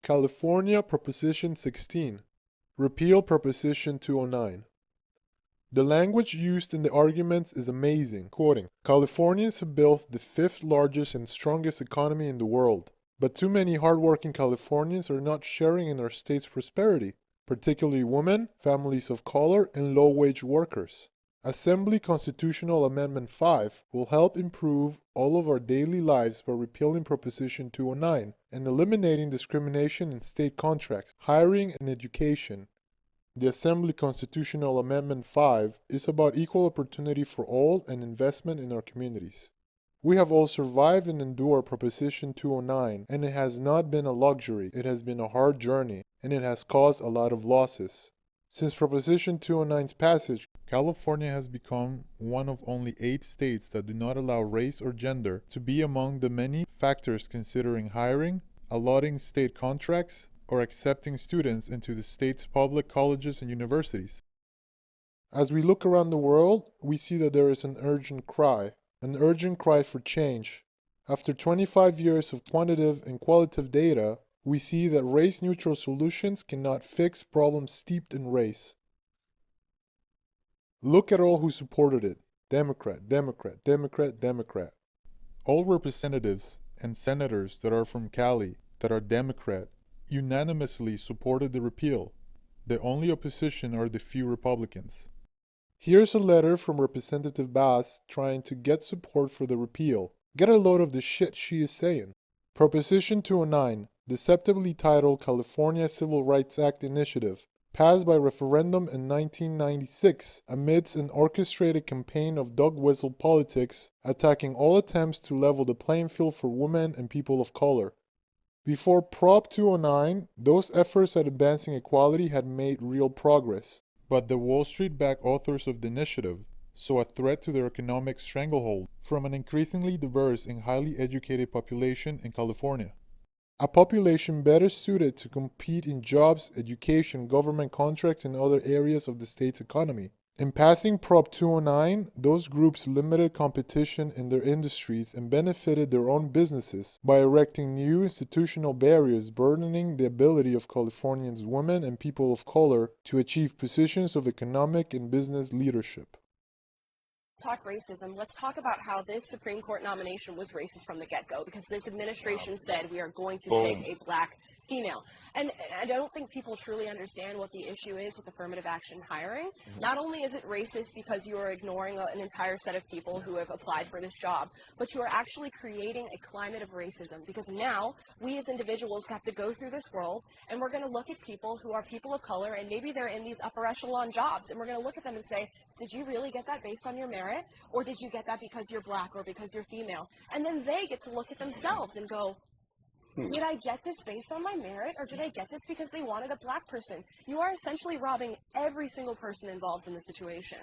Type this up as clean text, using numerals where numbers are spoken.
California Proposition 16. Repeal Proposition 209. The language used in the arguments is amazing, quoting, Californians have built the fifth largest and strongest economy in the world, but too many hardworking Californians are not sharing in our state's prosperity, particularly women, families of color, and low-wage workers. Assembly Constitutional Amendment 5 will help improve all of our daily lives by repealing Proposition 209 and eliminating discrimination in state contracts, hiring, and education. The Assembly Constitutional Amendment 5 is about equal opportunity for all and investment in our communities. We have all survived and endured Proposition 209, and it has not been a luxury. It has been a hard journey, and it has caused a lot of losses. Since Proposition 209's passage, California has become one of only 8 states that do not allow race or gender to be among the many factors considering hiring, allotting state contracts, or accepting students into the state's public colleges and universities. As we look around the world, we see that there is an urgent cry for change. After 25 years of quantitative and qualitative data, we see that race-neutral solutions cannot fix problems steeped in race. Look at all who supported it. Democrat, Democrat, Democrat, Democrat. All representatives and senators that are from Cali, that are Democrat, unanimously supported the repeal. The only opposition are the few Republicans. Here's a letter from Representative Bass trying to get support for the repeal. Get a load of the shit she is saying. Proposition 209, deceptively titled California Civil Rights Act Initiative, passed by referendum in 1996 amidst an orchestrated campaign of dog-whistle politics attacking all attempts to level the playing field for women and people of color. Before Prop 209, those efforts at advancing equality had made real progress, but the Wall Street-backed authors of the initiative saw a threat to their economic stranglehold from an increasingly diverse and highly educated population in California. A population better suited to compete in jobs, education, government contracts, and other areas of the state's economy. In passing Prop 209, those groups limited competition in their industries and benefited their own businesses by erecting new institutional barriers burdening the ability of Californians, women, and people of color to achieve positions of economic and business leadership. Talk racism, let's talk about how this Supreme Court nomination was racist from the get-go, because this administration said we are going to pick a black female. And I don't think people truly understand what the issue is with affirmative action hiring. Not only is it racist because you are ignoring an entire set of people who have applied for this job, but you are actually creating a climate of racism, because now we as individuals have to go through this world and we're going to look at people who are people of color and maybe they're in these upper echelon jobs, and we're going to look at them and say, did you really get that based on your merit, or did you get that because you're black or because you're female? And then they get to look at themselves and go, did I get this based on my merit, or did I get this because they wanted a black person? You are essentially robbing every single person involved in the situation.